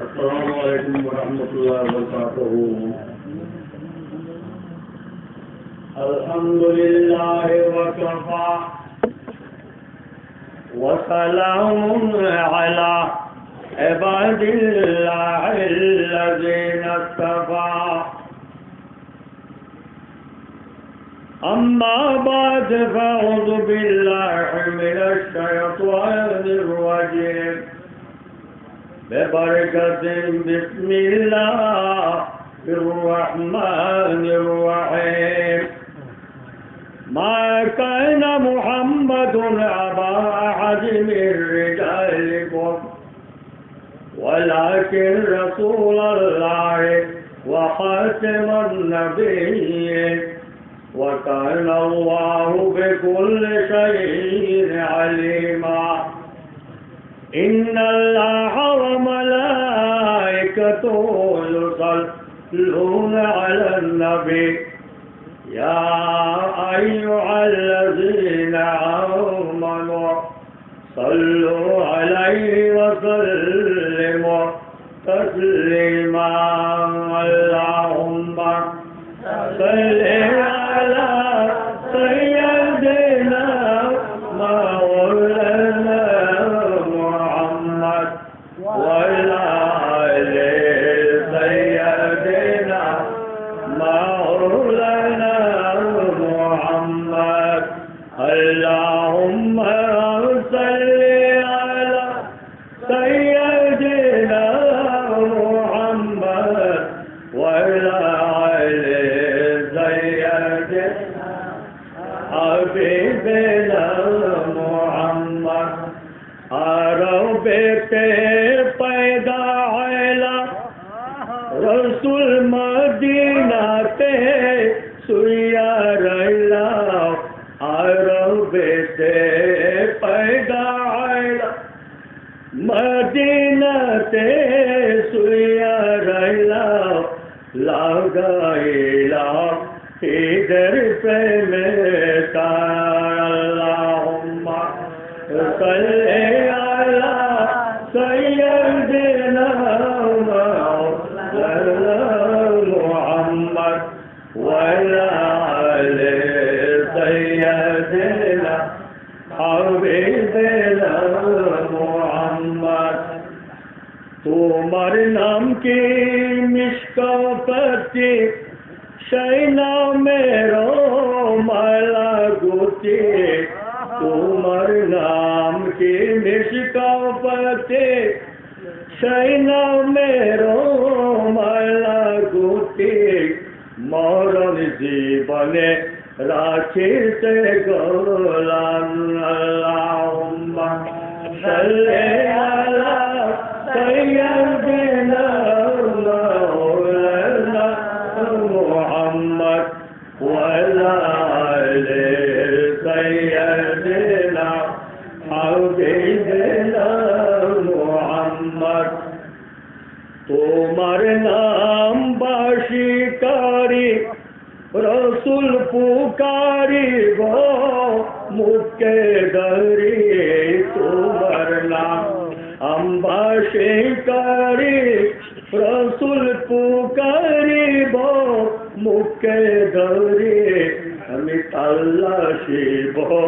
السلام عليكم ورحمة الله وبركاته. الحمد لله وكفى وسلام على عباد الله الذين اصطفى. أما بعد فأعوذ بالله من الشيطان الرجيم ببركة بسم الله الرحمن الرحيم. ما كان محمد أبا أحد من رجالكم ولكن رسول الله وخاتم النبيين وكان الله بكل شيء عليما. إن الله وملائكته يصلون على النبي يا أيها الذين آمنوا صلوا عليه وسلموا تسليما. اللهم صل على سيدنا مولانا محمد وعلى آل سيدنا مولانا محمد. اللهم صل على سيدنا محمد وعلى حبيبنا محمد. बेटे पैदा आला रसूल मदीना ते सुइया रैला. बेटे पैदा आला मदीना ते सुइया रैला लगाइला इधर पे मेरा. अल्लाहुम्मा सल्ली अला सय्यिदना मौलाना मुहम्मद वअला आलि सय्यिदना हबीबना मुहम्मद. तुम्हार नाम की मिश्कापति शैना मेरो माला गुती. तुम्हार नाम की मिश्कापति शैना मेरो माला गुती. मरण जीवने राखिते गोलाम. अल्लाहुम्मा सल्ली अला सय्यिदना मौलाना मुहम्मद वअला आलि सय्यिदना हबीबना मुहम्मद. तुम्हार नाम बाशिकारी रसूल पुकारी वो मुक्के दरी. तुम्हार नाम अम्बाशिकारी रसूल पुकारी वो मुक्के दरी. अमित अल्लाह शिवो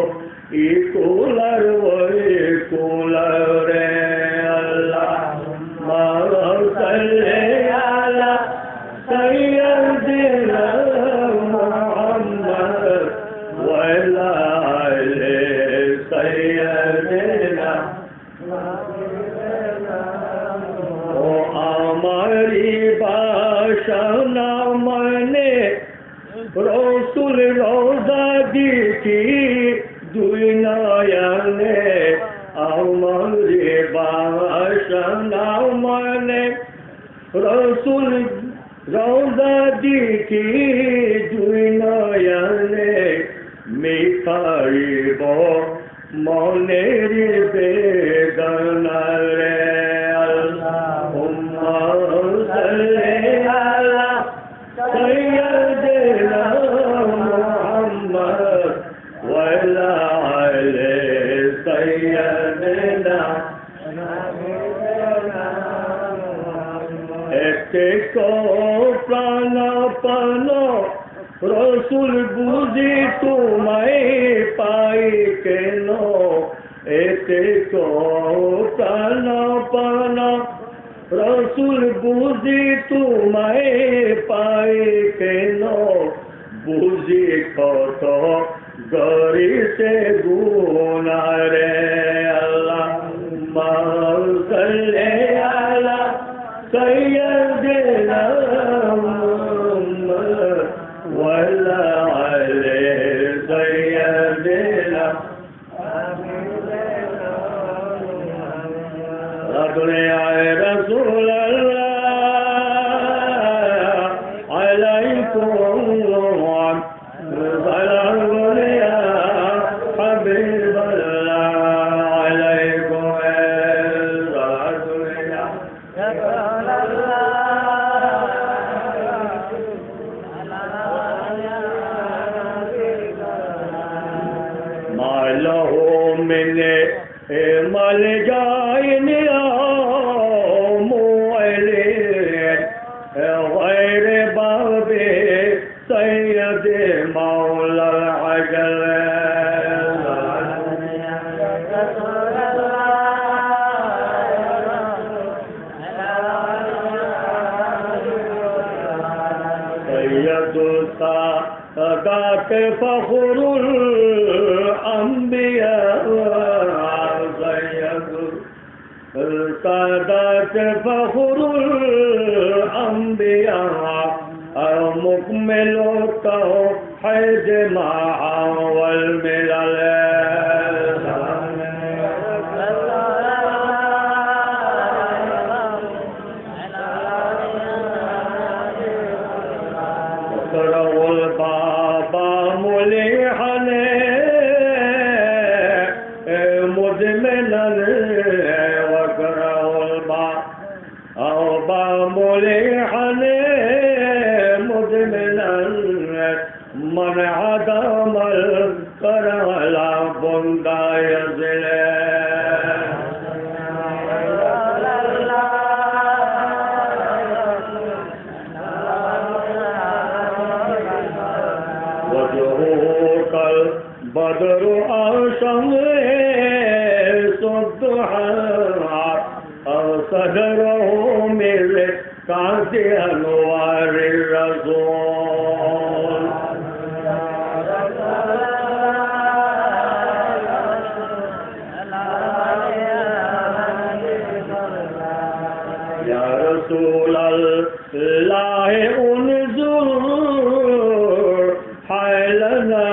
इकुलर वो इकुलर अल्लाह सल्ली अला सय्यिदना मुहम्मद वअला आलि सय्यिदना. ओ हमारी भाषा न मने रसूल रोजा दिखी दुई नयने. हमारी भाषा न मने रसूल रोजा दिखी दुई नयने. मिठाइब मनेर बेदना रे. अल्लाहुम्मा सल्ली अला सय्यिदना मुहम्मद वअला आलि सय्यिदना Eteko pranapano Rasul buzi tumai pai keno Eteko pranapano Rasul buzi tumai pai keno Buzi koto gari se gunare Allahumma salli ala سيدنا محمد ولا علي سيدنا يا رسول الله عليكم سلام يا حبيب الله عليكم مال جاين يوم وليل غير باب سيد مولى العجل سيد السادات فخر الأنبياء السادات فخر الأنبياء مكمل التوحيد مع والملل اقرأوا الباب مليحا مدمنا مليحا مدمنا من عدم الكرم لا بندا يزل وجهك البدر الشمس الضحى صدره من كعب أنوار الرسول يا رسول الله انظر حالنا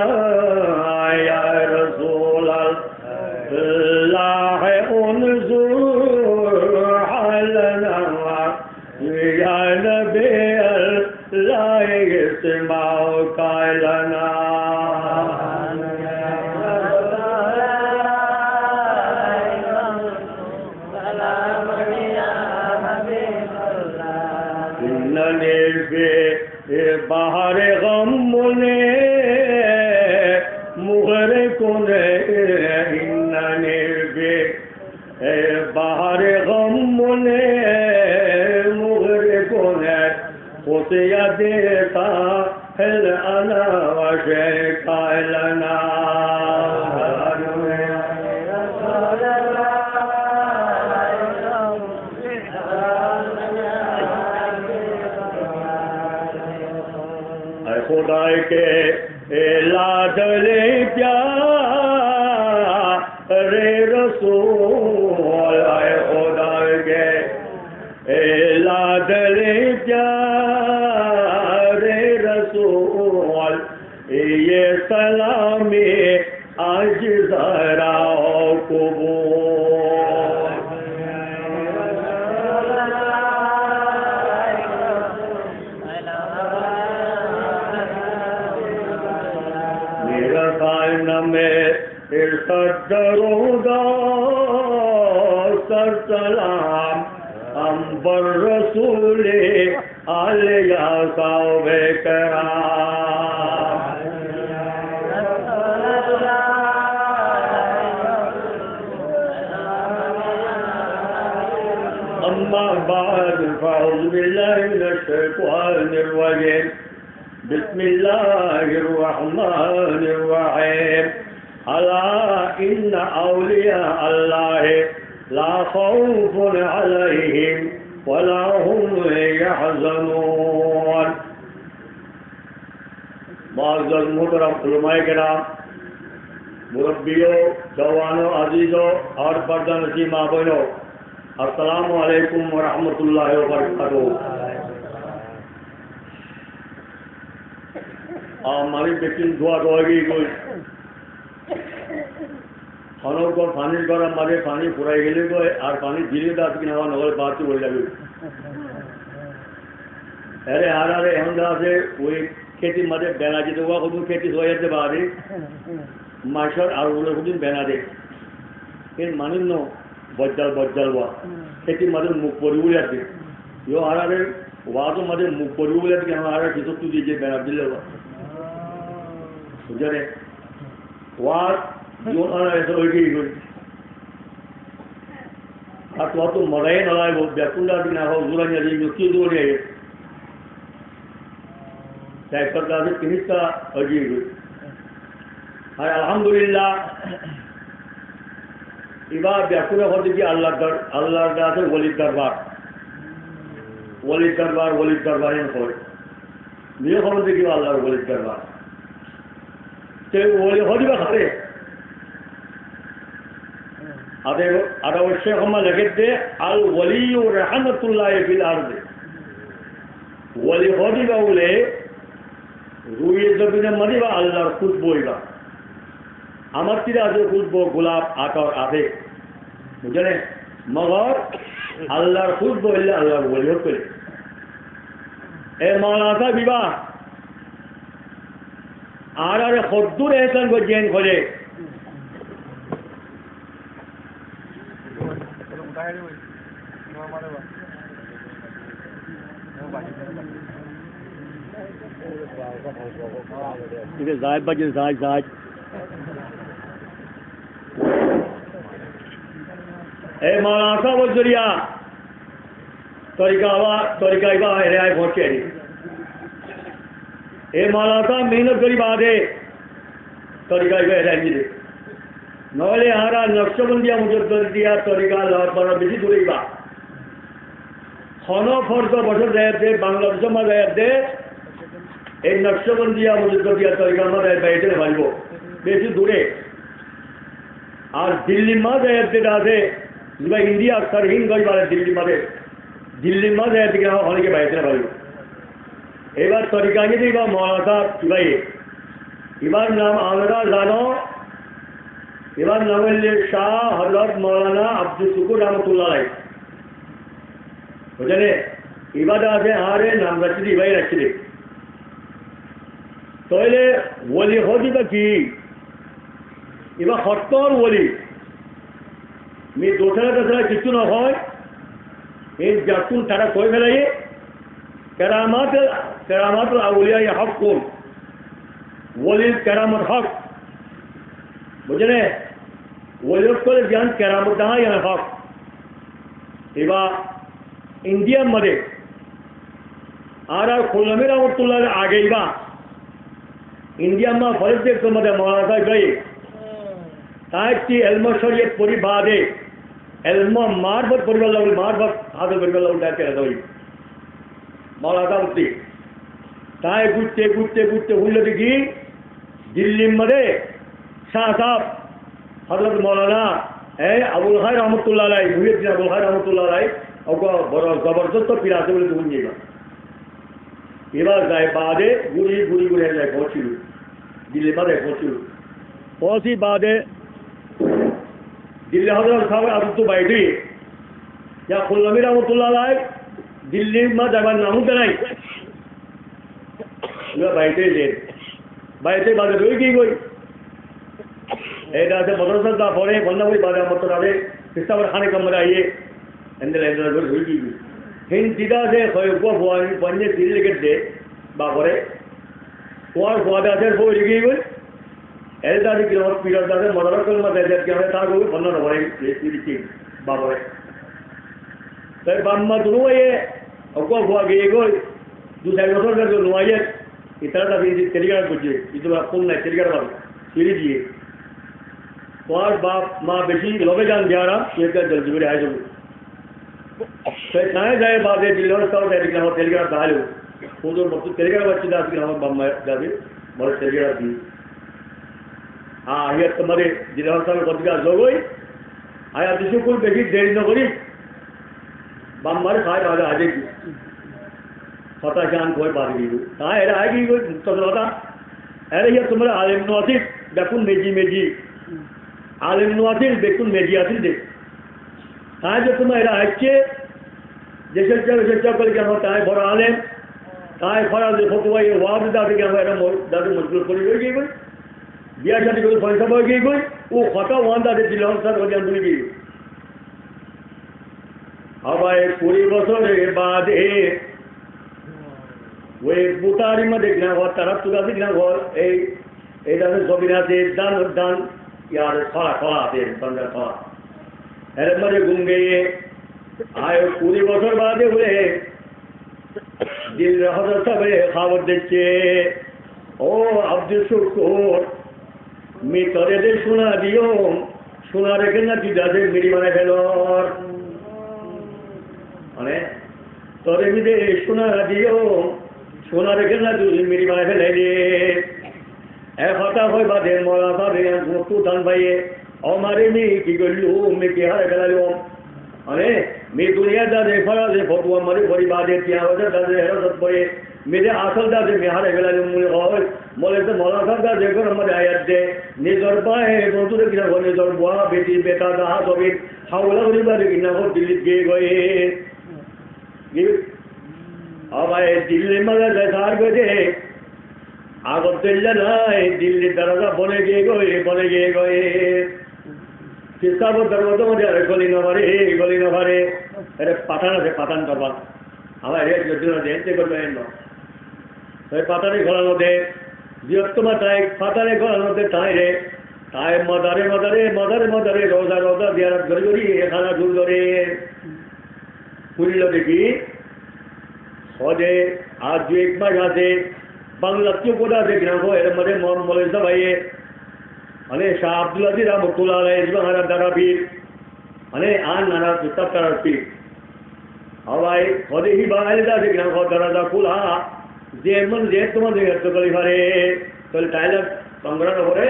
يا رسول الله انظر يا نبي الله يسمع قولنا إنني في بحر غم مغرق إنني في بحر غم خطي ديتا هل أنا وشيك لنا खुदाई के लाडले प्यारे रसूल आए खुदाई के लाडले प्यारे रसूल ये सलामी आज जरा कबूल मेरा खाना में इरशाद दरूदा सर सलाम अंबर रसूले आलिया सावे कराम अम्मा بعد فأعوذ بالله من الشيطان الرجيم بسم الله الرحمن الرحيم ألا إن أولياء الله لا خوف عليهم ولا هم يحزنون معزز محترم उलमाए किराम मुरब्बियों जवानों अजीजों और पर्दा नसीब माँ बहनों अस्सलामु अलैकुम व रहमतुल्लाहि व बरकातुहू हमारी बेटिन दुआ दोगी कोई खानों को पानी गरम मारे पानी पुराई गए तो और पानी धीरे दास की नवा नगल बात बोल लगे अरे हार अरे हमदा से वही खेती मध्य बहना जी तो खुद खेती सोए थे बाहरी माशर और वो खुद बहना दे इन मानी नो बज्जल हुआ खेती मध्य मुख पड़ी हुई जाती यो हार अरे वहाँ तो मध्य मुख पड़ी हुई जाती हमारा किसी तू दीजिए बहना दिल हुआ बुझे वहाँ जो ऐसा होगी अथवा तो मराई नलाए वो व्याकुंडा भी ना हो जुरा नहीं जो क्यों दूर है साइकिल का से किन्हीं का अजीब है अल्हम्दुलिल्लाह इबा व्याकुंडा हो देखिए अल्लाह का से वली दरबार इन खोल मेरे खोल देखिए अल्लाह वली दरबार ते वली हो दिया खाते अरे शेख हम लगे थे अल वली रहमतुल्लाह फिल अर्द वली होदी बाउले रुई जमीन मदिबा अल्लाहर खुशबोइबा আমার তীরে আছে খুশবো গোলাপ আতর আছে বুঝলে মগর আল্লাহর খুশবো হইলে আল্লাহর ওলি হতে এ মাওলানা বিবাহ আর আরে খদ্দুর এহসান গজেন খোলে जायद बजे जायद ए मौलाना वो जरिया तरीका इबा है आए पहुंचे ए मौलाना मेहनत करी बात है तरीका इबा है जी नौले हारा नक्शबंदिया मुझे कर दिया तरीका लाभ पर बेसी दूर इबा खाना फर्ज बसर रहे थे बांग्लादेश में रहे थे एक नक्शबंदिया मुझे कर दिया तरीका में रहे बैठे भाई वो बेसी दूरे और दिल्ली में रहे थे दादे इंडिया सरहीन गई वाले दिल्ली में रहे थे होने के बैठे भाई एक बार तरीका नहीं थी इबार मौलाना साहब भाई इबार नाम आमरा जानो इबार नवल शाह हजरत मौलाना अब्दुल शुकुर रहमतुल्लाह अलैह बुझे इबादा से हारे नाम रचली भाई रचली तो वली होदी की इबा खत्तर वली मी दोसरा किचु न हो जातुन तारा कोई फेलाई करामत अवलिया हक कौन वली करामत हक बुझे वली को ज्ञान करामत या हक इबा इंडिया मधे आर खुल्लमी रहमतुल्लाह आगे इबा इंडिया में फरज देखते मधे मौलाना साहब गई ताकि एल्म शरीयत पूरी बादे एल्म मार्फत परिवार मार्फत हाथ परिवार उठाते रहता हुई मौलाना उठती ताए गुट्टे हुई देखी दिल्ली मधे शाह साहब हजरत मौलाना है अबुल खायर रहमतुल्लाह अलैह मुहिद्दीन अबुल खायर रहमतुल्लाह अलैह और बड़ा जबरदस्त पिलाते बोले तो जाएगा এবার যায় বাদে ঘুরি যায় পৌঁছিল দিল্লি বাদে পৌঁছি বাদে দিল্লি হজরত সাহেব আবু তো বাইরে या खुल्लमी रहमतुल्लाह अलैह दिल्ली में जाबार नाम নাই বাইরে যে বাইরে বাদে রয়ে গিয়ে গই এটা আছে মদরসা পরে বন্ধাবই বাদে আমার তো আগে পিস্তাবার খানে কমরা আইয়ে এন্ডেল রয়ে গিয়ে हिन सीधा से पंजे तीन लिखित दे बापरे कुआर कुआदा से वो लिखी हुई ऐसा भी किलोमीटर पीरियड से मदर कल मत ऐसे क्या है ताकि वो पन्ना नवाई लिखी बापरे Tapi bamma dulu aja, aku buat gaya gue, tu saya motor kan dulu aja, itu ada di Telegram kuci, itu lah pun naik Telegram apa, siri dia. Kuat bap, ma besi, lobe jangan jarang, dia kan jadi juga ada tu. Saya bawa di luar tahu saya di Telegram tahu, untuk waktu Telegram macam dah di bamma jadi, baru Telegram di. Ia kemarin di luar tahu ketika jogoi, ayat itu pun besi dari negeri. बम्बर खाए वाला आज की पता जान कोई बात नहीं हुई कहाँ ऐसा आएगी कोई तो होता ऐसे ही तुम्हारे आलिम नवासिल बेकुन मेजी आलिम नवासिल बेकुन मेजी आसिल दे कहाँ जो तुम्हारे ऐसा अच्छे जैसे कल क्या होता है बड़ा आलिम कहाँ फरा दे फोटो ये वाद दाद क्या हुआ ऐसा दाद मजबूर कोई होगी कोई बिया शादी कोई फंसा होगी कोई वो खता वान दाद दिलाओ सर हो जान दूरी अब पूरी बसोरे बाद वे बुतारी में देखना हो तरफ तुला देखना हो इधर सोबिना से दान यार फला आते पंद्रह फला अरे मरे घूम गए आए पूरी बसोर बाद हुए दिल रहा सब खबर देखे ओ अब्दुल शुक्र मैं तोरे दे सुना दियो सुना रखे ना सीधा से मेरी बने फेलो तोरे भी दे सुना दियो सुना रखे ना तू मेरी बात है ले ए फटा होय बादे मोला सा रे तू दान भाई और मारे में की गल्लू में के हारे गला लो अरे मैं दुनिया दा दे फरा दे फोटो मारे बड़ी बात है क्या हो जाता है हेरो सब बोले मेरे आसल दा दे मैं हारे गला लो मुझे और मोले तो मोला सा दा देखो हमारे आयत दे निजर पाए बंधु रे किना बोले निजर बुआ बेटी बेटा दा तो भी हावला बड़ी बात किना हो दिल्ली गए अब आए दिल्ली मगर सार गए आगर तेल नाई दिल्ली दरवाजा बने गए किसका वो दरवाजा मुझे अरे गली न भरे अरे पाठान से पाठान करवा हमारे जो देते कर पाठाने घोरानो दे बृहत्तम ताई पाठाने घोरानो दे ताई रे ताई मदारे रोजा दियार गरी खाना झूल करे खुलल देखी सदे आज जो एक मास आते बांग्ला क्यों कोटा से गिना को एरे मरे मोले सब आइए अने शाह अब्दुल अजीज रहमतुल्लाह अलैहि इजमा हरा दारा पीर अने आन नाना किताब तारा पीर अब आए सदे ही बांग्ला दा से गिना को दारा दा खुला जे मन जे तुम दे तो कली भरे कल टाइलर पंगरा न भरे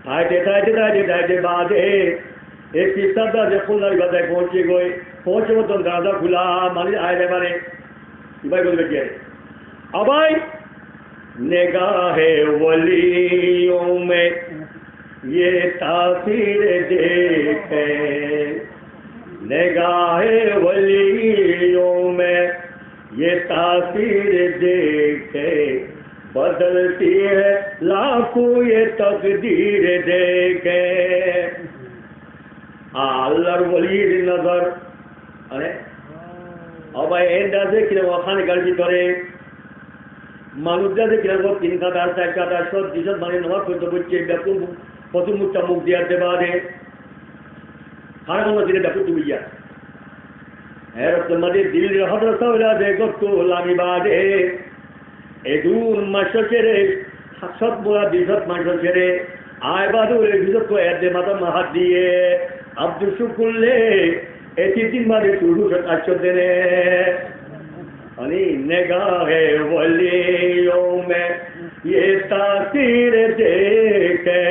ताइते बाद एक किताब दा से खुला गदा पहुंची गई पहुंचे वो तो दरवाजा खुला मानी आए रे मारे भाई बोल बैठिए अब आई निगाहे वलियों में ये तासीर देखे निगाहे वलियों में ये तासीर देखे बदलती है लाखों ये तकदीर देखे अल्लाहर वलीर नजर अरे अब एंडा से किना वखाने गलती करे मानुजा से किना को तीन का दार साइड का दार सब जिसत माने नवा कोई तो बच्चे डकू पतु मुट्टा मुक दिया ते बाद है खाना को मदीने डकू तू बिया है रब मदे दिल रहत रसौला देखो तो लामी बाद है एदूर मशचरे सब बुरा दिसत मशचरे आए बाद रे दिसत को ऐदे माता महत दिए अब्दुल शुक्र ले ऐसी दिन मारे शुरू से अच्छे देने अनी निगाहे वलियों में ये तासीर देखे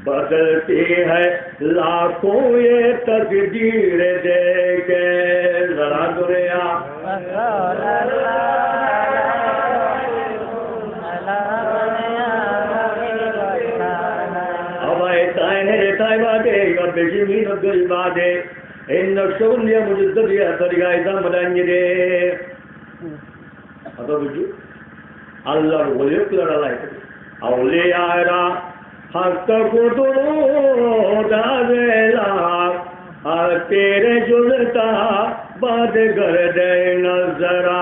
बदलती है लाखों ये तकदीर देखे जरा दुनिया अब ताए बादे और बेची मीन गई बादे इन नक्शों मुझे दिया तरीका ऐसा मदाएंगे दे अतो बुझू अल्लाह बोले क्लियर अल्लाह औले आरा हस्त को तो दावेला तेरे जुलता बाद कर दे नजरा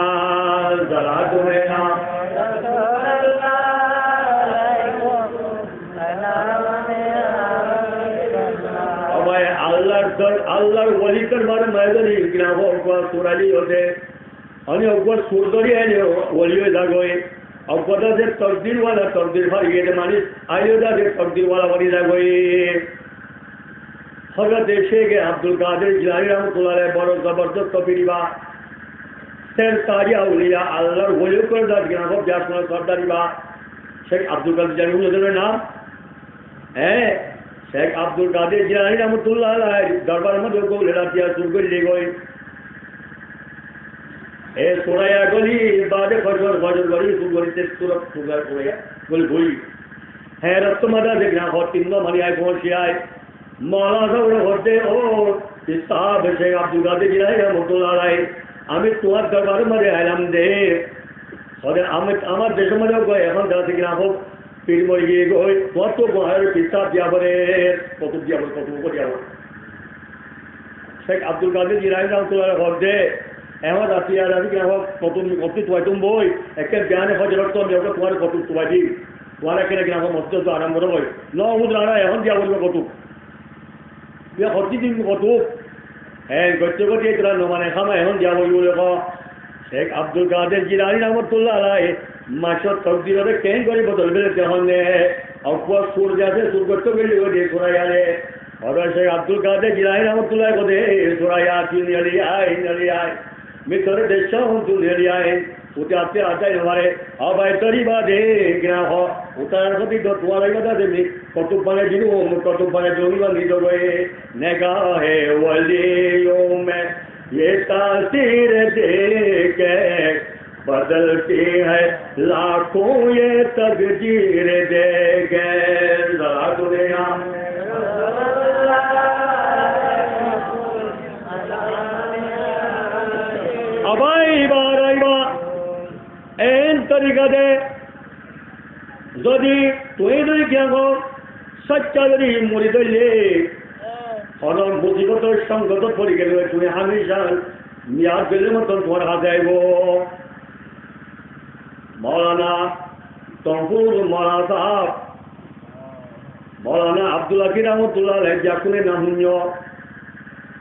जरा दुनिया আল্লাহর ওলিদের বারে মায়েদের গ্রাম অকবার সুরালি হতে আমি অকবার সুরদরি আইলে ওলি হয়ে যাগোয় অকবাদা যে তকদিরওয়ালা তকদির হারিয়ে মানে আইলেদা যে তকদিরওয়ালা বাড়ি যাগোয় হজরত শেখ আব্দুল কাদের জিলানী রহমতুল্লাহ বড় জবরদস্ত পীরিবা সের তাজি আউলিয়া আল্লাহর ওলি করে দাঁত গ্রাম ব্যাসনা সর্দারিবা শেখ আব্দুল কাদের জিলানী হুজুরের নাম হ্যাঁ শেখ আব্দুল কাদের জিলানী রহমতুল্লাহ দরবারের মধ্যে গোলেরা দিয়া শুরু করে দিয়ে গই এ সোরাইয়া গলি বাদে ফজর গলি শুরু করিতে সুরত সুগার সোরাইয়া গলি বই হ্যাঁ রক্তমাদা যে গ্রাম তিন মানে আয় পৌঁছে আয় মৌলা সাহেব হতে ও সাহেব শেখ আব্দুল কাদের জিলানী রহমতুল্লাহ আমি তোমার দরবারের মধ্যে আইলাম দে আমি আমার দেশের মধ্যেও এখন যাতে গ্রাম হোক পীর মরে গিয়ে গই কত পিসাব দিয়া বলে কত দিয়া বলে কত দিয়া বলে শেখ আব্দুল কাদের জিলানী রহমতুল্লাহ হতে এমন রাতি আর আমি গ্রাম হোক কত কত তোমায় তুমি বই একে জ্ঞানে হজরত তো আমি ওকে তোমার কত তোমায় দিই তোমার এখানে গ্রাম মস্ত তো আরাম করে বই ন রানা এখন দিয়া বলবে কত হচ্ছি দিন কত হ্যাঁ গচ্ছ গতি তোরা নমানে খামা এখন দিয়া বলবো শেখ আব্দুল কাদের জিলানী রহমতুল্লাহ আলাইহি মাসর তকদিরে কেন করে বদল বেলে যখন অপর সুর যাতে সুর করতে গেলে ওই যে সোরাইয়ারে और শেখ আব্দুল কাদের জিলানী রহমতুল্লাহ কোদে সোরাইয়া চিনিয়ালি আয় मैं तेरे देशा हूँ तू ले लिया है उसे आपसे आता है हमारे अब आए तरी बात है क्या हो उतार कभी तो तुम्हारा बता दे मैं कटुब बने जिनू कटुब बने जो भी बनी तो गए निगाहे वलियों में ये तासीर देके बदलती है लाखों ये तकदीर देके जरा दुनिया एन तरीका दे যদি তুই যদি জ্ঞান সচ্চা যদি মরি দইলে হরম মুসিবত সংগত পড়ে গেল তুমি হামেশা মিয়াদ গেলে মতন তোমার হাতে আইব মৌলানা তহফুর মৌলানা সাহাব মৌলানা আব্দুল হাকিম রহমতুল্লাহ জাকুনে নাম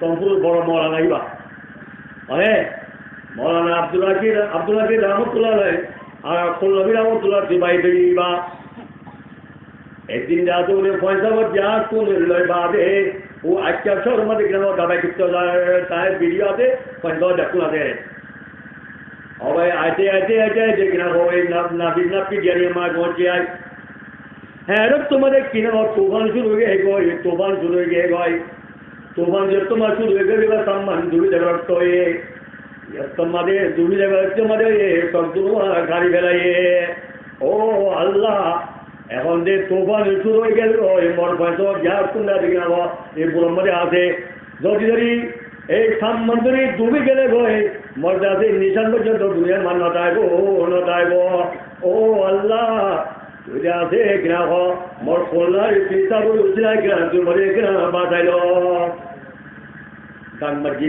তহফুর বড় মৌলানা ইবা হ্যাঁ মৌলানা আব্দুল হাকিম রহমতুল্লাহ আর কল্লবী রহমতুল্লাহ দিবাই দিবা একদিন যাতে বলে পয়সা যা কোন বাদে ও আজকে সব মধ্যে কেন দাবাই করতে তাই ভিডিও আছে পয়সা দেখুন আছে সবাই আইতে যে কিনা ওই নাপি দিয়ে মা পৌঁছে আয় হ্যাঁ তোমাদের কিনা তুফান শুরু হয়ে গেছে তুফান শুরু হয়ে গেছে তুফান যে তোমার শুরু হয়ে গেছে সম্মান দুই জায়গার তো তোমাদের দুই জায়গায় তোমাদের গাড়ি ফেলাইয়ে ও আল্লাহ এখন যে তুফান শুরু হয়ে গেল মর পয়সা যা শুনলে দেখি না এই বুড়োর মধ্যে আছে যদি এই সম্মান ধরে ডুবে গেলে গই মর্দা আছে নিশান পর্যন্ত দুনিয়ার মান নটাইব ও আল্লাহ তুই আছে কিনা মোর কল্যাণ চিন্তা করে উঠলাই কিনা তুই মরে কিনা বাঁচাইল গান মার্জি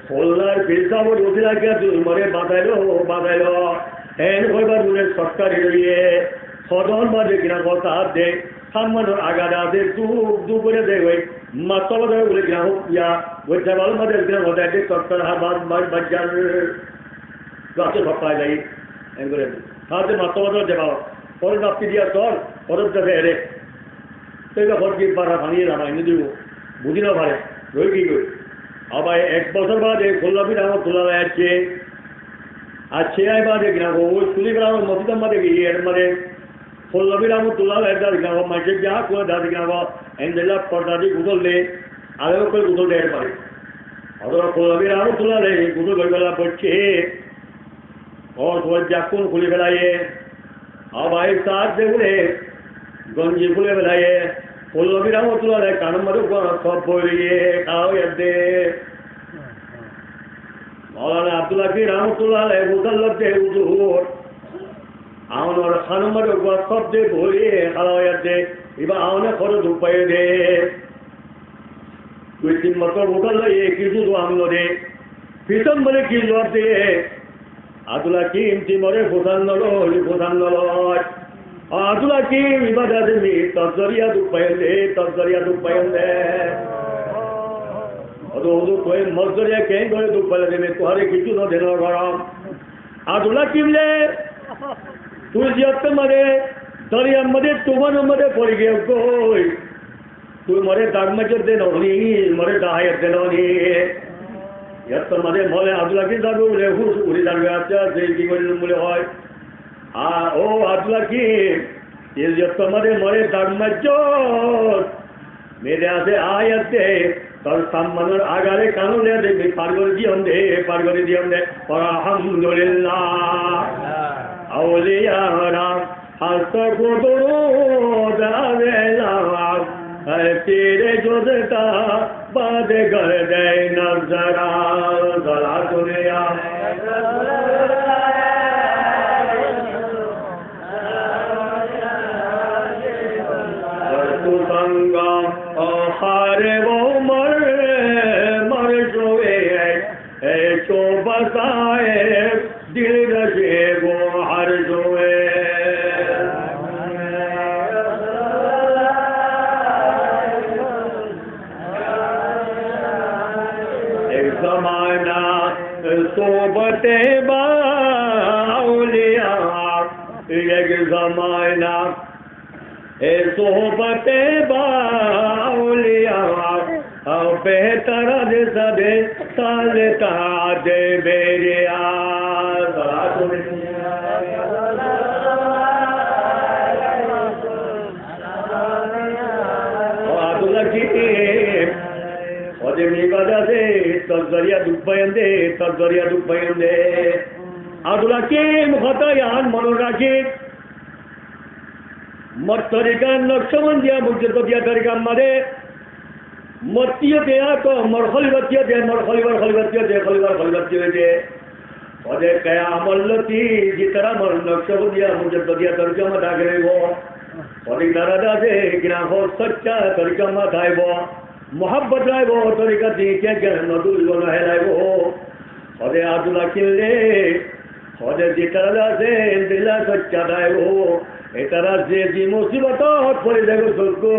কল্যাণ চিন্তা করে উঠলাই কিনা তুই মরে বাঁচাইল এন কইবার মনে সরকার এড়িয়ে সদন বাজে কিনা কথা দে সম্মানের আগাদা আছে দু করে দে ওই মাতবা দেয় বলে কিনা হোক ইয়া ওই দেওয়াল মাঝে কিনা কথা দে সরকার হাত বাজার গাছে সপ্তাহে যাই এন করে তাহলে মাতবা দেওয়া পরে নাপি দিয়া চল পরের দেখে এরে সেইটা ঘর গিয়ে পাড়া ভাঙিয়ে না এনে দিব বুঝি না পারে রই কি করি আবার এক বছর বাদে কল্যাবী রহমতুল্লাহ আসছে আর সে আয় বাদে কিনা ওই সুলি গ্রাম মসজিদের মাঝে গিয়ে এর মানে কল্যাবী রহমতুল্লাহ দাদি কিনা মাঝে যা করে দাদি কিনা এনজেলা পর্দাদি গুগলে আরো করে গুগল এর পারে অথবা কল্যাবী রহমতুল্লাহ গুগল বেলা পড়ছে ও তোমার জাকুন খুলে ফেলাইয়ে अब आए साथ देखले गंजी खुले बेलाये कल्लबी रहमतुल्लाह कानम मधु सब बोलिए खाओ यदे मौलाना अब्दुल हकीम रहमतुल्लाह मुसल्लत हुजूर आवनर खानम मधु सब दे बोलिए खाओ यदे इबा आवने खरच उपाय दे कोई तीन मतलब मुसल्ला ये किसु तो हम लोग दे फितम बने की जवाब दे আব্দুল হাকিম তিমরে প্রধান নয় আব্দুল হাকিম ইবাদত মি তজরিয়া দুপায়ন্দে कोई मजदूर कहीं करे दुख पड़े में तुहरे किचु न देना गरम आदुला किमले तू जियत मरे दरिया मध्ये तुमन मध्ये पड़ी गए कोई तू मरे दागमचर दे नोनी मरे दायत दे नोनी यत मध्ये मले आदुला की दागो ले हुस उरी दागो आचा जे की कोई मुले होय ओ आदुला की ये यत मध्ये मरे दागमचर मेरे आसे आयत दे तर सम्मानर आगारे कानून दे पारगरी दियम दे और अल्हम्दुलिल्लाह औलियाना हस्तको दरोदावेला तेरे जोदता बाद कर दे नजरा जला दुनिया तू संगा हारे वो मर सोए तो बताए दिल रचे वो हर सोए एक जमाना सोबते बाउलिया एक जमाना सोहबते बाउलिया बेहतर दे सदे साले ताजे मेरे तजरिया दुख भयंदे आदुला के मुखता यान मनोराखी मग तरीका नक्षमंदिया मुझे तो दिया तरीका मरे मत्तीय दिया तो मरखलिवत्तीय दे और क्या अमलती जितना मर नक्षमंदिया मुझे तो दिया तरीका मत आ गए वो और इधर से गिरा हो सच्चा तरीका मत आए वो मोहब्बत आए वो तरीका दी क्या क्या नदुल वो है वो और आदुला किले और जितना से दिला सच्चा आए वो इतना से जी मुसीबत पड़ी देखो सबको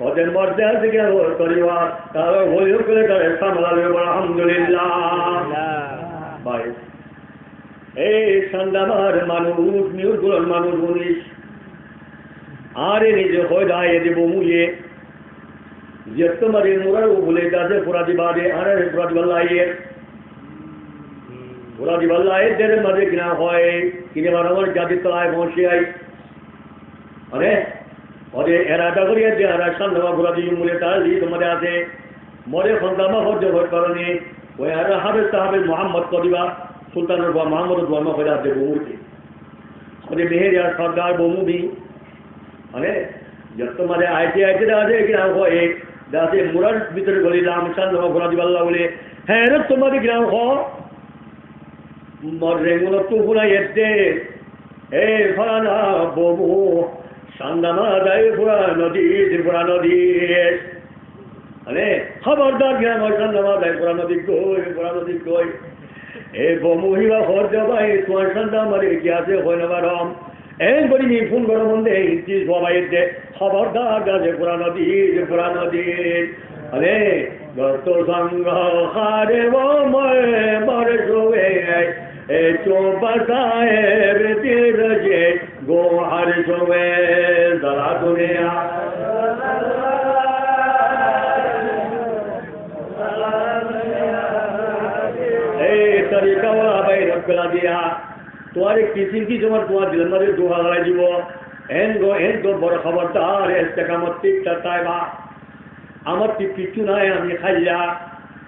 और मरते हैं क्या हो परिवार तारा वही करे करे सामला ले बड़ा अल्हम्दुलिल्लाह भाई ए संदमार मानुष मिउर गुलन मानुष उनिश आरे निजे होय दाए दे बोमुये जत्त मरे मुरा वो बोले जाते पूरा दिवारे आरे पूरा दिवालाये पूरा दिवालाये तेरे मरे किना होय किने बारवर जाति तलाय पहुंचे आई अरे और ये इरादा करिए जे राशन नवा पूरा दी मुले ताल दी तुम्हारे आते मोरे फंदामा हो जो होय करनी वो यार हाफिज साहब मोहम्मद को दिवा सुल्तान रवा मोहम्मद दुआमा हो जाते बोमू के और ये मेहर यार सरदार बोमू भी अरे जब तुम्हारे आईटी दादे गिरा हो एक दादे मुराद भीतर गली रामचंद नवा पूरा दिवाला बोले हैरत तुम्हारे गिरा हो मर रेंगुलो तू पूरा येते ए फलाना बोमू संदमा दाई पूरा नदी त्रिपुरा नदी अरे खबरदार क्या संदमा दाई पूरा नदी कोई ए बोमुहिवा होर जबाई तुम्हारे संदा मरे क्या से हो नवरम एक बड़ी नहीं फोन करो बंदे इतनी सबाई दे खबरदार दाई पूरा नदी अरे दोस्तों संग खारे वो मर सोए चो बताए दिल जे गो हर सोए जला दुनिया तरीका वाला भाई रब करा दिया तुम्हारे किसी की जमर तुम्हारे दिल में दुआ लगा जीवो एन गो बड़ खबरदार इस्तेकामत ठीक करता है बा আমার কিছু নাই আমি খাইলা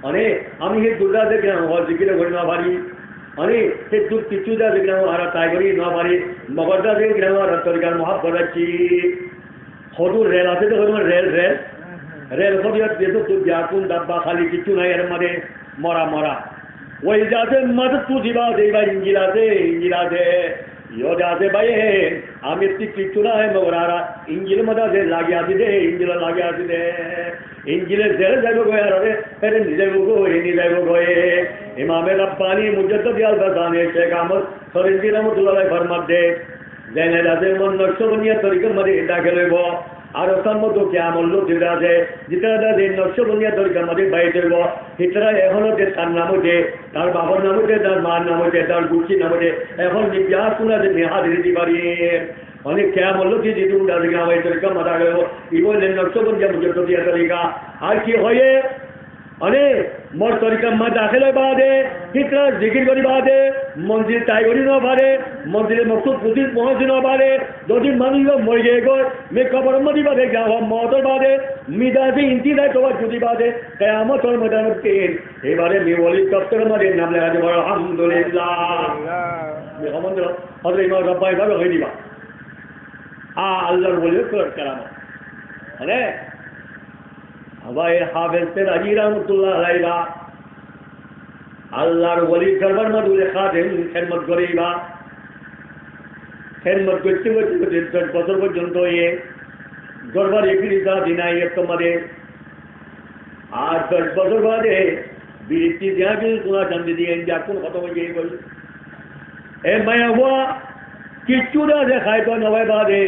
अरे আমি हे दुर्गा देख रहा हूँ जिक्र करना भारी अरे हे दूर किचु दा देख रहा हूँ आरा टाइगरी ना भारी मगरदा देख रहा हूँ आरा तरीका मोहब्बत अच्छी खुद रेल आते तो रेल खुद यार दे तो जाकुन डब्बा खाली किचु नहीं यार मरे मरा वही जाते मत तू दिवा दे भाई इंजिला दे यो जाते भाई आम्ही ती किचु ना है मगरारा इंजिल मदा दे लागे आती दे इंजिले जेल जागो गया रे अरे निजे गो इमाम रब्बानी मुजद्दिद अल बसानी शेख अहमद फरीदी रहमतुल्लाह फरमाते जेने जाते मन नक्शबंदिया तरीके मध्ये दाखल हो আর ওটার মধ্যে কেমন লোক যেটা আছে যেটা যে নকশবন্দিয়া তরিকার মধ্যে বাইরে দেব সেটা এখন হচ্ছে তার নাম হচ্ছে তার বাবার নাম হচ্ছে তার মার নাম হচ্ছে তার গুচির নাম হচ্ছে এখন নির্যাস কোনা যে নেহাদ দিতে পারি অনেক কেমন লোক যে উঠা থেকে আমার তরিকা মাথা গেল ই বললেন নকশবন্দিয়া মুজদ্দিয়া তরিকা আর কি হয় অনেক মোর তরিকার মা দাখিল বাদে হিতরা জিকির করি বাদে মন্দির তাই করি না পারে মন্দিরে মকসুদ পুঁজির পৌঁছে না পারে যদি মানুষ মরে গিয়ে গয় মে কবর মদি বাদে গা মতর বাদে মিদাসে ইন্তি দেয় তোমার যদি বাদে তাই আমার তোর মতান পেন এবারে মি বলি দপ্তর মাদের নাম লেখা দেবো আলহামদুলিল্লাহ হজরত ইমাম রব্বাই ভাবে হয়ে দিবা আল্লাহর বলে কেরামত মানে আবার হাফেজ রাজি রহমতুল্লাহ আলাইহি আল্লাহর ওলির দরবার মধ্যে খাদেম খেদমত করেইবা খেদমত করতে করতে 10 বছর পর্যন্ত দরবার এফিরিতা দিনাই তোমাদের আর 10 বছর বাদে বৃত্তি দেওয়া কিন্তু তোমরা জানতে দিয়ে যা কোন কথা বলছে বল এ মায়া হওয়া কিচ্ছু না দেখায় তো নয় বাদে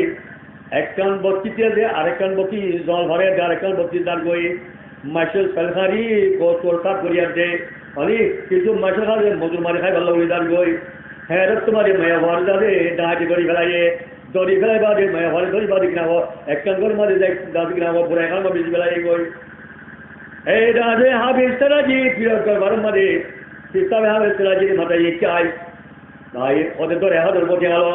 একখান বত্তিতে দে আরেকখান বত্তি জল ভরে দে আরেকখান বত্তি দাঁড় গই মাসের সরকারি তোরটা করিয়া দে অনেক কিছু মাসের খাবে মজুর মারি খাই ভালো হয়ে দাঁড় গই হ্যাঁ তোমার মায়া ভর যাবে ডাহাটি করি ফেলাইয়ে দড়ি ফেলাই বাদে মায়া ভরে ধরি বাদে কিনা একখান করে মারি দাঁড়ি কিনা পুরো এখন বেশি ফেলাই গই এই রাজে হাবিজ তারাজি ফিরত করবার মারে সিস্তাবে হাবিজ তারাজি মাথায় চাই ভাই ওদের তো রেহাদের পথে গেল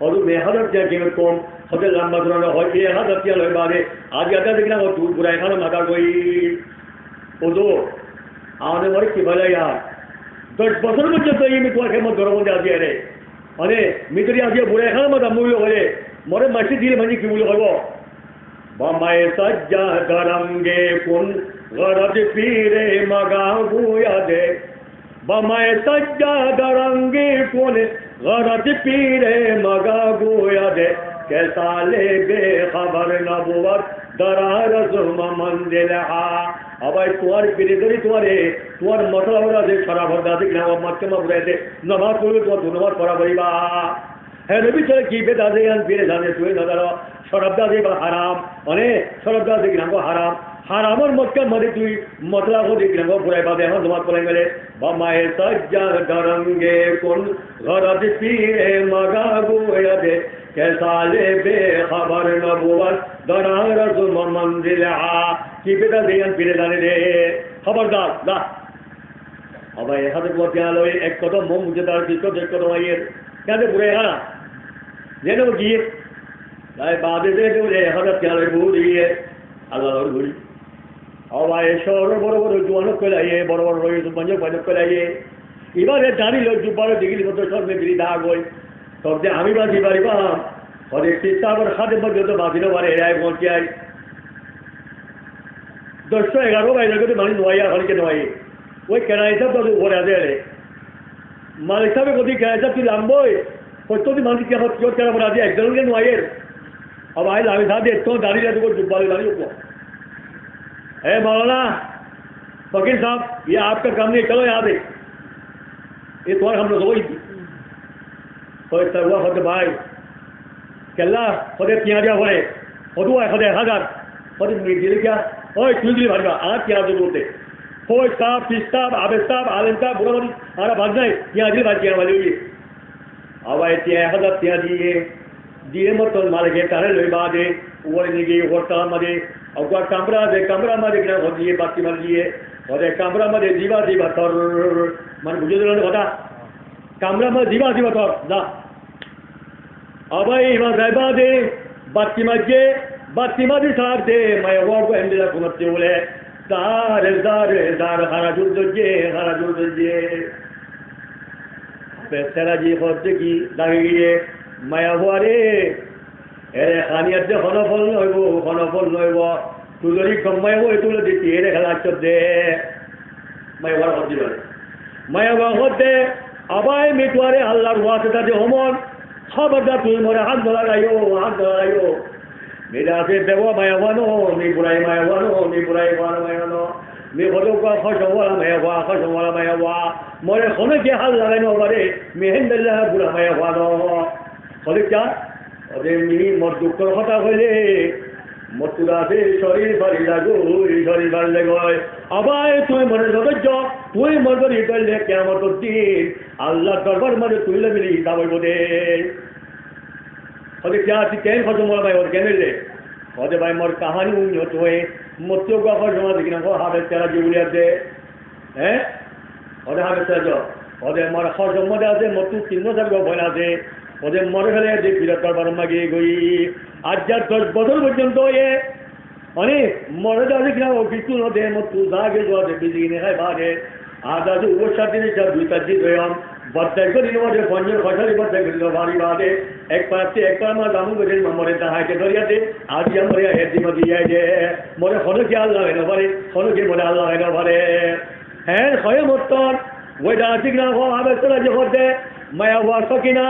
ওদের মেহাদের চেয়ে কম ওদের লম্বা ধরনের হয় এই হাজার তিয়াল হয় বাদে আজ আদা দেখি না ও দূর পুরা এখানে মাথা গই ওদো আমাদের মরে কি ভালো আর 10 বছর পর্যন্ত এই মিতুয়া খেমত ধরো মধ্যে আসিয়ে রে মানে মিতুরি আসিয়ে বুড়ে এখানে মাথা মূল্য হলে মরে মাসি দিলে মানে কি মূল্য হব বামায় সজ্জা গরঙ্গে কোন গরদ পীরে মগা বুয়া দে বামায় সজ্জা গরঙ্গে কোন গরদ পীরে মগা বুয়া দে कैसा ले बेखबर नबुवत दरार मंदिर अब तुम्हार पीरे धरी तुम्हार मतलब हो रहा शराब दादी मत बुराते नमाज पढ़ो तुम्हार नमाज पढ़ा पड़ीबा হ্যাঁ নবী চলে কি বেদাদে আন ফিরে জানে তুই না দাঁড়া শরাবদাদি বা হারাম অনেক শরাবদাদি গ্রাম হারাম হারামের মক্কা মধ্যে তুই মতলা হো দেখ গ্রাম পুরাই বাদে এখন তোমার পড়ে গেলে বামায়ে সাজ্জার গরঙ্গে কোন ঘরত পীরে মগা গোয়া দে कैसा ले बेखबर नबुवत दरार मंजिल की बेदादे आन ফিরে জানে রে খবরদার না अब यहाँ तक वो क्या लो एक कदम मुँह मुझे दार जिसको देख कदम आइए क्या दे बुरे है ना ये ना वो किए लाए बादे दे जो ये यहाँ तक क्या लो भूल है अल्लाह और भूल अब आए शोर बड़ो बड़ो जुआनों को लाइए बड़ो बड़ो रोई तो पंजों पंजों को लाइए इबार ये जानी लोग जुबारे दिखी तो सब में बिरी दाग होई तो अब आमी बाजी बारी बाम और एक तीसरा बार खाते बग तो बाजी लो बारे आए पहुंच के आई 211 भाई लगे तो मानी नवाइया हल के नवाई ওই কেনাই সাহেব তো উপরে আছে রে মালিক সাহেব যদি কেনাই সাহেব তুই লাম্বই প্রত্যেকটি মানুষ কেমন কেউ কেনা পড়ে আছে একজনকে নয়ের अब आए लाभी साहब तो दाढ़ी रहते को जुब्बा दाढ़ी ऊपर है मौलाना फकीर साहब ये आपका काम नहीं चलो याद है ये तुम्हारा हम लोग वही तो इस तरह खुद भाई केला खुद तिया दिया हुए खुद हुआ खुद 1000 खुद मिल क्या ओए चुंगली भरगा आज क्या जो बोलते कोई साहब पिस्ताब आबे साहब आलम साहब बुरा बनी आरा भाग जाए यहाँ अगली बात किया वाली हुई अब आए त्या 1000 त्या दिए मत तो माल के तारे लोई बादे ऊपर निगे होता मदे अब का कमरा मदे क्या हो दिए बाकी मर दिए और कमरा मदे जीवा तर मन बुझे तो बता कमरा में जीवा तर ना अब आई वहाँ साहिबा दे बाकी मजे साहब दे मैं वो को एंडिला कुमते बोले दार खाना जुड़ दीजिए तेरा जी खोजते की लगे माया हुआ रे एरे खानियत से खनफल नहब तू যদি কমাই হয় তুলে দিতি এরে খেলা চলতে মায়া হতে পারে মায়া হতে আবাই মিটুয়ারে আল্লাহর ওয়াসিতা যে হমন খবরদার তুই মরে হাত ধরাইও मेरा से देवा मायावानो मी बुराई मायावानो मायावानो मी बोलो का खशवाला मायावा मोरे होने के हाल लगानो बारे मेहंदल्ला बुरा मायावानो बोले क्या अरे मी मोर दुख কথা কইলে মতুরাতে শরীর বাড়ি লাগো শরীর বাড়ি লাগয় আবার তুই মনে সদস্য তুই মনে করলে কেমন দিন আল্লাহ দরবার মানে তুই মিলি হিসাব হইব দে ওদের কে আছি কেন খত মোর ভাই ওর কেন রে ওদের ভাই মোর কাহানি উন্নত হয়ে মতো গফর জমা দেখি না হাবের তেরা জীবনী আছে হ্যাঁ ওদের হাবের তেরা ওদের মোর খরচ মধ্যে আছে মতো চিহ্ন থাকবে ভয় আছে ওদের মরে ফেলে দেখি দরবার মাগিয়ে গই আজ যা 10 বছর পর্যন্ত এ অনেক মরে যাবে কিনা ও কিছু নদে মতো জাগে যাওয়া বিজি নে হয় বারে আজ আজ ওর সাথে যা দুইটা জিত হইম বদ্দাই করি ওদের পঞ্জের খসারি বদ্দাই করি বাড়ি বাদে এক পাশে এক পা মা দামু গেল মরে তাহাকে ধরিয়াতে আজ মরে হেদি মদি যায় যে মরে হলো কি আল্লাহ হয় না পারে হলো কি মরে আল্লাহ হয় না পারে হ্যাঁ হয় মতন ওইটা আছে কিনা ও আবার চলা যে হতে মায়া ওয়াস কিনা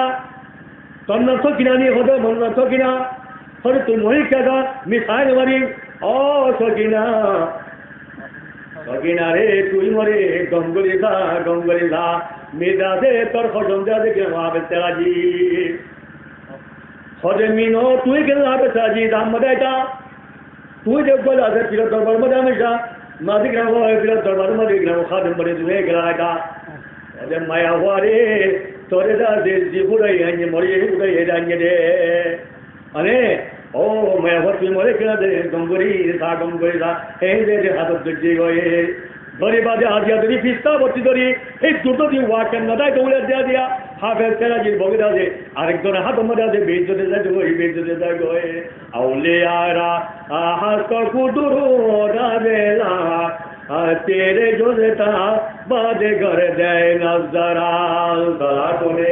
তন্ন কিনা নিয়ে হতে মন কিনা হরে তুই মহি খেদা মিশাই মারি ও সকিনা সকিনা রে তুই মরে গঙ্গলি দা মেদা দে তোর খসম দেওয়া দেখে হবে তেরাজি হরে মিনো তুই কেন হবে তেরাজি দাম মজাইটা তুই দেখবো আছে ফির দরবার মধ্যে হমেশা মাদিক রাম ফির দরবার মধ্যে গ্রাম খাদম বলে দুয়ে গেলা এটা হরে মায়া হওয়া রে তোরে দা দে জীবুরাই আনিয়ে মরিয়ে উড়াই আনিয়ে দে अरे ओ मैं बहुत मरे किना दे गंगोरी सा हे दे हाथ दे गए ধরে বাজে হাজিয়া ধরি ফিস্তা ভর্তি ধরি এই দুটো দিয়ে ওয়াকের নদায় দৌড়ে দেওয়া দিয়া হাফের তেরা যে বগে আছে আরেকজনের হাত মধ্যে আছে বেজতে যায় ওই বেজতে যায় গয়ে আউলে আরা হাস কুদুরু রাবেলা তেরে জোরেতা বাদে ঘরে দেয় নজরা দলা করে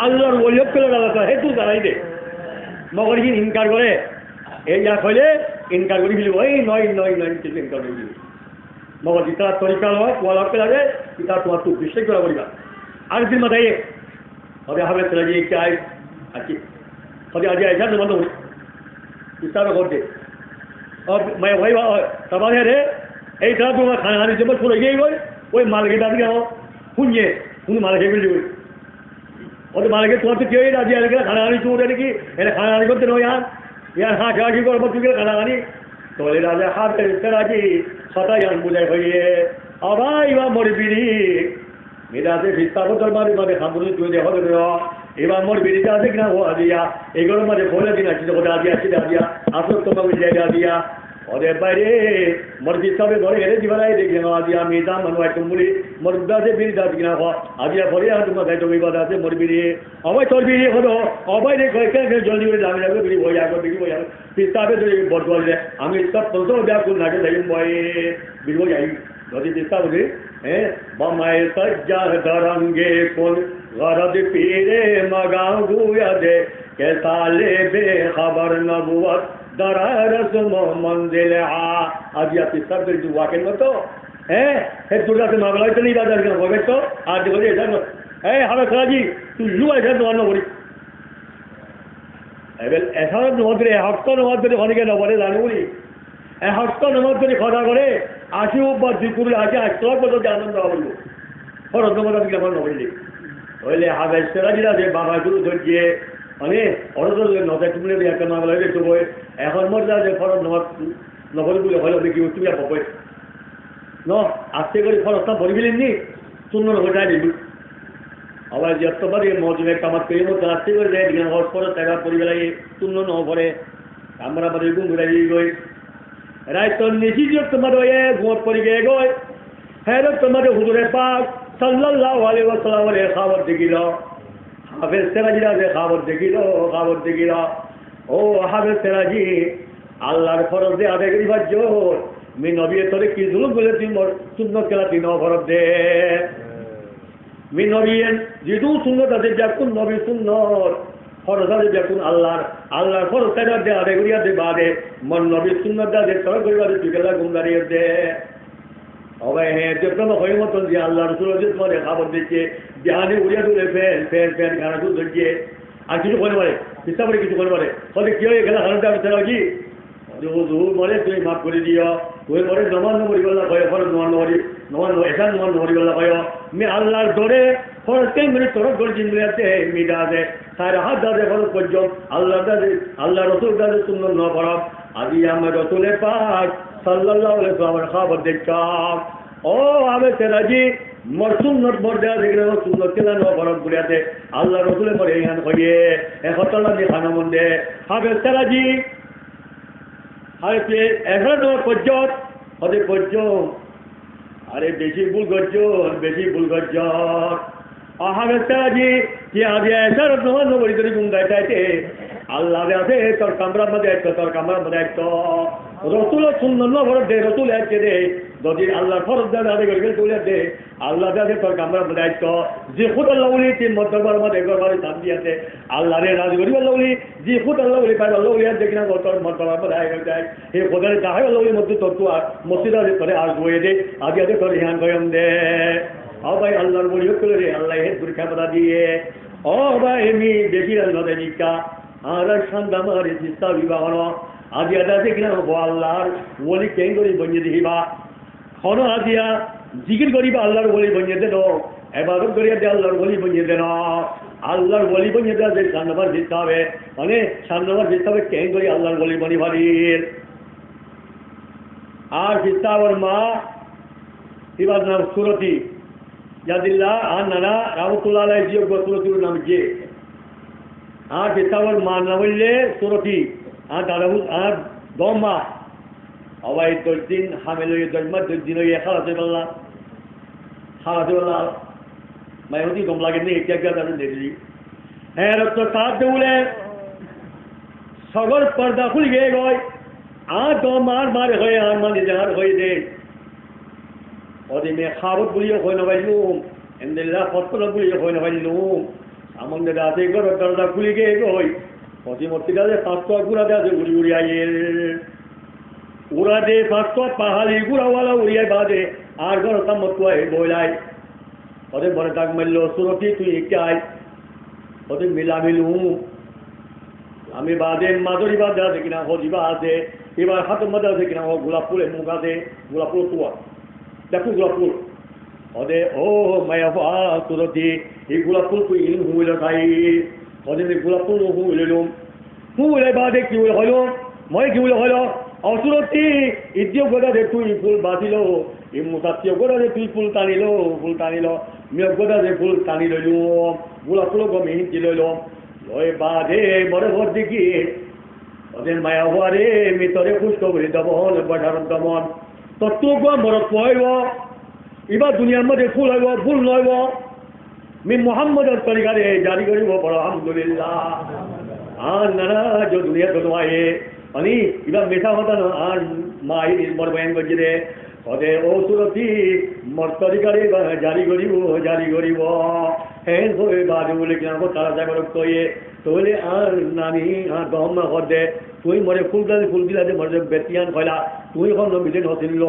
আল্লাহর ওলিয়ত করে দাদা হেতু দাঁড়াই দে মগর কি ইনকার করে এই যা কইলে ইনকার করি ফেলিব এই নয় কিছু ইনকার করি ফেলিব মগর যেটা তরিকা হয় কোয়ালা পেলাবে এটা তোমার তো বিশ্বাস করা করিবা আরেকদিন মাথায় হবে হবে চলে যে চাই আর কি হবে আজ আইসা তোমার তো ইস্তারা করতে और मैं वही तब रे এই तरह তোমার খানা খানি জন্য চলে গিয়ে গই ওই মালকে দাবি নাও শুনিয়ে শুনি মালকে ফেলি ওই ওদের মালকে তোমার তো কেউই রাজি আছে খানা খানি চুরে নাকি এটা খানা খানি করতে নয় ইয়ার হাঁ খেলা কি করবো তুই খানা খানি তোলে রাজা হাতে রাজি সদাই আন বুঝাই হইয়ে আবার এবার মরবিরি মেয়েরাতে ভিস্তাবতর মারি মানে খামুনি তুই দেখো এবার মোর বেরিতে আছে কিনা ও আজিয়া এগুলোর মাঝে বলে দিন আছে ওটা আজিয়া ছিল আজিয়া আসল তোমাকে জায়গা দিয়া ওদের বাইরে মোর বিস্তাবে ঘরে হেরে দিবালাই দেখি না আজিয়া মেয়েটা মানুষ একদম বলি মোর উদ্দাসে বেরিতে আছে কিনা আজিয়া পরে আর তোমার গাইতে বিবাদ আছে মোর বেরিয়ে অবাই তোর বেরিয়ে হলো অবাই রে কয়েকটা জলদি করে দামি লাগবে বেরিয়ে বই যাবো বেরিয়ে বই যাবো বিস্তাবে তো বদ বললে আমি সব প্রথম ব্যাকুল নাকে যাই বয়ে বেরিয়ে যাই যদি বিস্তাব বলি হ্যাঁ বামায় সজ্জার দরঙ্গে কোন गरद पीरे मगाऊ गुया दे कैसा ले बेखबर नबुवत दरारस मंजिल आज या पिस्ता कर दुआ के मतो है दुर्गा से मामला तो नहीं दादा का होवे तो आज देखो ऐसा हमें खराजी तू लू ऐसा दुआ न बोली एबल ऐसा नमाज करे हक तो नमाज करे होने के न बोले जाने बोली हक तो नमाज करे खड़ा करे आशी ऊपर जिकुर आके अस्तवा को तो आनंद आवलो और नमाज के न बोली ওইলে হাবে সেরাজিরা যে বাবা গুরু ধরিয়ে মানে অরদ নদে তুমি একটা মামলা হয়ে তো এখন মজা যে ফরজ নবলগুলো হলো দেখি তুমি আর পাবে ন আস্তে করে ফরজটা ভরিবিলেন নি শূন্য হয়ে যায় দিবি আবার যতবারই মজুরে কামাত করে মতো আস্তে করে যায় দিন হস ফরজ টাকা পরিবেলায় শূন্য ন ভরে আমরা বাড়ি গুণ ঘুরে দিয়ে গই রায় তো নিশি তোমার হয়ে ঘুমত পড়ে গিয়ে গই হ্যাঁ তোমাদের হুজুরে পাক সাল্লাল্লাহু আলাইহি ওয়াসাল্লাম এর খবর দেখিল হাফেজ সেরাজিরা যে খবর দেখিল ও হাফেজ সেরাজি আল্লাহর ফরজে আদায় করি বাজ্য মি নবী তোরে কি জুলুম বলে তুই সুন্নত কেলা তিন ফরজ দে মি নবী যেটু সুন্নত আছে যাকুন নবী সুন্নত ফরজ আছে যাকুন আল্লাহর ফরজ তারা দে আদায় করিয়া দে বাদে মন নবী সুন্নত দে তোর করিবা তুই কেলা গুমদারিয়ে দে অবাই হ্যাঁ যখন হয় মতন যে আল্লাহ রসুল তোমাদের খাবার দিচ্ছে জাহানে উড়িয়া তুলে ফ্যান খানা দুধ ধরছে আর কিছু করে পারে চিন্তা করে কিছু করে পারে ফলে কি হয় খেলা খানাটা আমি ছাড়া কি মরে তুমি মাফ করে দিও তুই মরে নমান নমরি বললা কয় ফলে নমান নমরি এসান নমান নমরি বললা কয় আমি আল্লাহর দরে ফরজ কেন মানে তোর গর্জিন মিলাতে মিডা আছে তার হাত দাদে ফরজ পর্যন্ত আল্লাহ দাদে আল্লাহ রসুল দাদে সুন্দর ন ফরজ আজি আমার রসুলে পাক সাল্লাল্লাহু আলাইহি ওয়াসাল্লাম খবর দেখতাম ও আবে তেরাজি মোর সুন্নত মোর দেয়া দেখলে সুন্নত কেলা ন ফরজ বুড়িয়াতে আল্লাহ রসুলে মোর এইখান হইয়ে একতলা দি খানা মন্দে আবে তেরাজি আরে এখন পর্যন্ত হতে পর্যন্ত আরে বেশি ভুল করছো বেশি ভুল করছ আহাজি কি আগে এসার তোমার নবরি করে গুণ গাইতে আল্লাহ আছে তোর কামরার মধ্যে একটা তোর কামরার মধ্যে একটা রসুল সুন্দর নবর দে রসুল আছে রে যদি আল্লাহ ফরজ দেন আগে করে তুলে দে আল্লাহ আছে তোর কামরার মধ্যে একটা যে খুদ আল্লাহ বলি তিন মধ্যবার মধ্যে একবারে শান্তি আছে আল্লাহ রে রাজ করি আল্লাহ বলি যে খুদ আল্লাহ বলি পাই আল্লাহ বলি দেখি না তোর মধ্যবার মধ্যে আগে যায় এই খোদারে তাহাই আল্লাহ বলি মধ্যে তোর তো আর মসজিদ আছে তোরে আর বয়ে দে আগে আগে তোর হিয়ান গয়ম দে ও ভাই আল্লাহর বলি করে রে আল্লাহ হে দুর্খা বলা দিয়ে ও ভাই এমনি দেখি আল্লাহ নিকা আর সন্ধামার চিস্তা বিবাহ আজি আদা দেখিনা হবো আল্লাহর বলি কেন করি বঞ্জে দেখিবা হন আজিয়া জিকির করিবা আল্লাহর বলি বঞ্জে দেন এবাদত করিয়া দে আল্লাহর বলি বঞ্জে দেন আল্লাহর বলি বঞ্জে দেওয়া যে সান্নামার জিততে হবে মানে সান্নামার জিততে হবে কেন করি আল্লাহর বলি বনি ভারির আর জিতাবর মা এবার নাম সুরতি জাদিল্লাহ আর নানা রামতুল্লাহ আলাই জিও সুরতির নাম যে আর জিতাবর মা না বললে সুরতি আর দাদাবু আর দমা আবার 10 দিন হামেল হয়ে 10 মাস 10 দিন হয়ে খাওয়াতে পারলাম মায়ুতি দম লাগে নেই একটা দাদা দেখলি হ্যাঁ রক্ত সাত দেউলে সগল পর্দা খুলে গিয়ে গয় আর দম আর মারে হয়ে আর মানে যার হয়ে দে ওদের মেয়ে খাবত বলিও হয়ে না পাইলুম এমদিল্লা ফসল বলিও হয়ে না পাইলুম আমাদের রাতে ঘর দরজা খুলে গিয়ে গই প্রতিমূর্তিটা যে 500 গুড়া দেওয়া ঘুরি ঘুরি আইয়ের উড়া দে 500 পাহাড়ি গুড়াওয়ালা উড়িয়ায় বাদে আর ঘর সামতুয়ায় বইলাই ওদের বড় ডাক মারল সুরতি তুই একাই ওদের মিলামিলু আমি বাদে মাদুরি বাদে আছে কিনা হজিবা আছে এবার হাতের মধ্যে আছে কিনা ও গোলাপ ফুলের মুখ আছে গোলাপ ফুল তুয়া দেখো গোলাপ ফুল ওদের ও মায়া সুরতি এই গোলাপ ফুল তুই হুইল খাই ওদের গোলাপ ফুল হুইলুম হুইলে বাদে কি হইল মই কি হইল অসুরতি ইদ্যও গোদা দে তুই ফুল বাঁধিল এই মুসাত্তীয় গোদা দে তুই ফুল টানিল মেয়ে গোদা দে ফুল টানি লইল গোলাপ ফুল গমে হিঞ্চি লইল লয় বাঁধে বড় ঘর দেখি ওদের মায়া হওয়ারে মিতরে পুষ্ট করি দমন বাধার দমন তত্ত্ব মরত পয়ব এবার দুনিয়ার মধ্যে ফুল হইব ফুল নইব মি মোহাম্মদের তরিকারে জারি করিব বড় আলহামদুলিল্লাহ আর নানা যে দুনিয়া তো তোমায় মানে এবার মেশা হতা না আর মাই নির্মল বয়ান করছে রে ওদের ও সুরতি মর তরিকারে জারি করিব হ্যাঁ হয়ে বাজে বলে কিনা তারা যাবে তৈয়ে তোলে আর নানি আর দম ঘর দে তুই মরে ফুল দিলা মরে বেতিয়ান হইলা তুই এখন মিলেন হসিল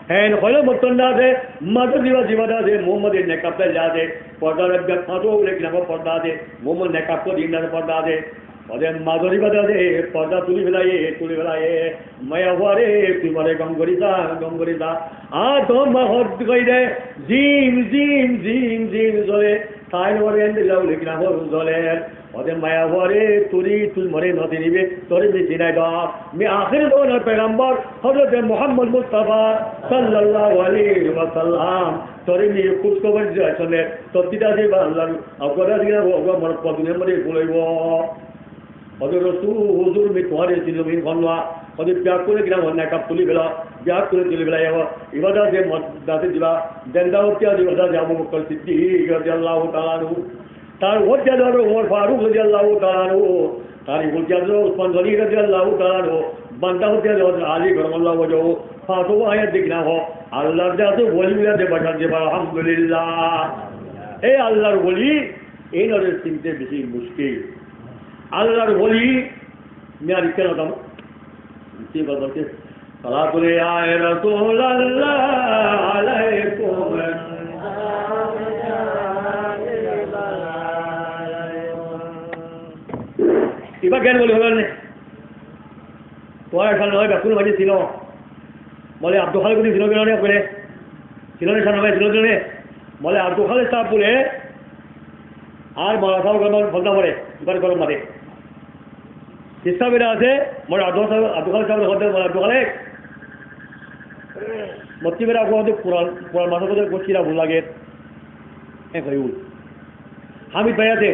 হ্যাঁ হইলে মতন না দে মাদর জীবাদা দে মোহাম্মদের নেকাপটা যা দে পর্দার ফাঁটো বলে কিনা পর্দা দে মোহাম্মদ নেকাপ করে পর্দা দে ওদের মাদরি বাদা দে পর্দা তুলি ফেলাইয়ে মায়া হওয়ারে তুই মরে গম করিতা আর দম হর কই দে জিম জলে তাই মরে এন্দিলা বলে কিনা জলে ওদের মায়া হওয়ারে তুই মরে নদী নিবে তোরে বেশি নাই দম মে আখির দোনার পেগম্বর হযরত মুহাম্মদ মুস্তাফা সাল্লাল্লাহু আলাইহি ওয়াসাল্লাম তোরে নিয়ে খুশ খবর আসলে তত্তিটা যে আল্লাহ অগরা দিনা ওগা মর পদিনে মরে বলইব ওদের রসুল হুজুর মে তোমারে ছিল মিন খনওয়া ওদের প্যাক করে কিনা অন্য কাপ তুলি বেলা ব্যাগ করে তুলি বেলা ইবাদা যে দাতে দিবা দেন্দা হত্যা দিবা যে আবু বকর সিদ্দিক রাদিয়াল্লাহু তাআলা আনহু তার ওজাদার ওমর ফারুক রাদিয়াল্লাহু তাআলা আনহু তার ওজাদার উসমান গনি রাদিয়াল্লাহু তাআলা আনহু বান্দা হত্যা আলী করমাল্লাহু ওয়াজহু ফাতু আয়াত দেখনা হো আল্লাহর জাতে ওলি মিলা দে বাজার দে আলহামদুলিল্লাহ এই আল্লাহর ওলি এই নরের চিনতে বেশি মুশকিল আল্লাহর বলি মেয়ার কেন দাম বলছে সালা করে আয় রাসূলুল্লাহ আলাইকুম এবার জ্ঞান বলে হলেন তোমার এখানে নয় ব্যাকুল মাঝে ছিল বলে আব্দুল খালেদ ছিল কেন করে ছিল না সামনে ছিল কেন বলে আব্দুল খালেদ সাহেব বলে আর মাথা গরম ফলনা পড়ে এবার গরম মারে চেষ্টা বেড়ে আছে মানে দোকান সামনে হতে দোকানে মতি বেড়া আমাদের পুরান মাথা কথা করছিলাম ভুল লাগে হ্যাঁ ভাই হামিদ ভাই আছে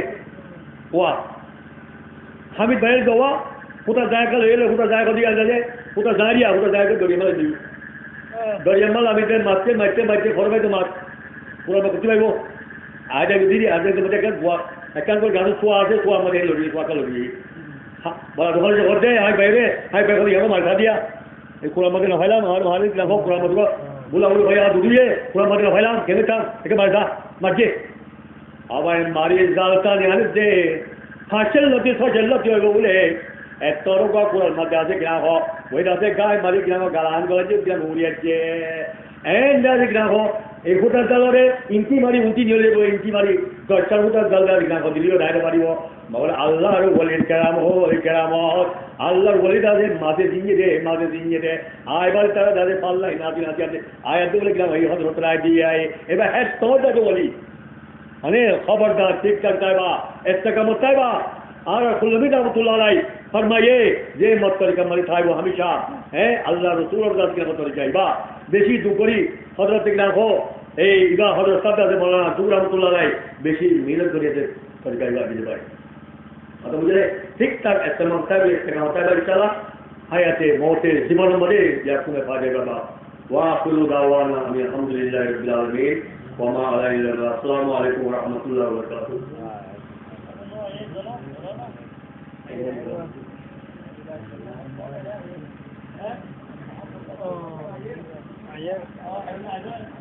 ওয়া হামিদ ভাইয়ের দেওয়া কোথা জায়গা এলে কোথা জায়গা দিয়ে আসলে কোথা দাঁড়িয়ে কোথা জায়গা দড়িয়ে মালে দিই দড়িয়ে মাল আমি মারতে মারতে মারতে ঘর বাইতে মাছ পুরো করতে পারবো আজ আমি দিদি আজ মধ্যে একটা করে গাছের শোয়া আছে শোয়া আমাদের লড়িয়ে শোয়াটা লড়িয়ে বলা দোকানে ঘর দেয় হাই বাইরে হাই বাইরে যাবো মাছ দিয়া এই কোরআন মাকে না ফাইলাম আমার ভালো দেখো কোরআন মাছ বলা বলি ভাই দুদিয়ে কোরআন মাকে না ফাইলাম কেমন থাম একে মারছা মারছে আবার মারিয়ে জালটা নিয়ে দে ফাঁসেল্লতি সচেল্লতি হইব বলে এত রোগা কোরআন মাঝে আছে কিনা হোক ওই আছে গায়ে মারি কিনা গালান গলাছে কিনা উড়িয়াচ্ছে এন্ডাছে কিনা হোক এই ফুটার জালরে ইঞ্চি মারি উঁচি নিয়ে যাবো ইঞ্চি মারি 10টা ফুটার জাল দেওয়া কিনা দিলেও ডাইরে মারিব বলে আল্লাহর বলির কেরামত আল্লাহর বলি তাদের মাঝে জিঞ্জে দে এবার তারা তাদের পাল্লাই নাচি আছে আয়াত বলে কিনা এই হজরত রায় দিয়ে আয় এবার হ্যাঁ তোমার যাকে বলি মানে খবরদার ঠিকঠাক চাইবা इस्तेकामत चाहबा और खुलमी रहमतुल्लाह फरमाइए जे मत तरीका मारी थाइबो हमेशा है अल्लाह रसूल और दास के मत तरीका इबा बेशी दुकरी हजरत के हो ए इबा हजरत सादा से मौलाना दूर रहमतुल्लाह बेशी मेहनत करिए तरीका इबा दिले भाई तो मुझे ठीक ठाक इस्तेकामत चाहबा इंशाल्लाह हयाते मौते जीवन मरे याकू में फायदे बाबा वाकुलु दावाना अल्हम्दुलिल्लाहि रब्बिल आलमीन वमा अलैना इल्ला अस्सलामु अलैकुम व रहमतुल्लाहि व बरकातुहू Oh, yeah.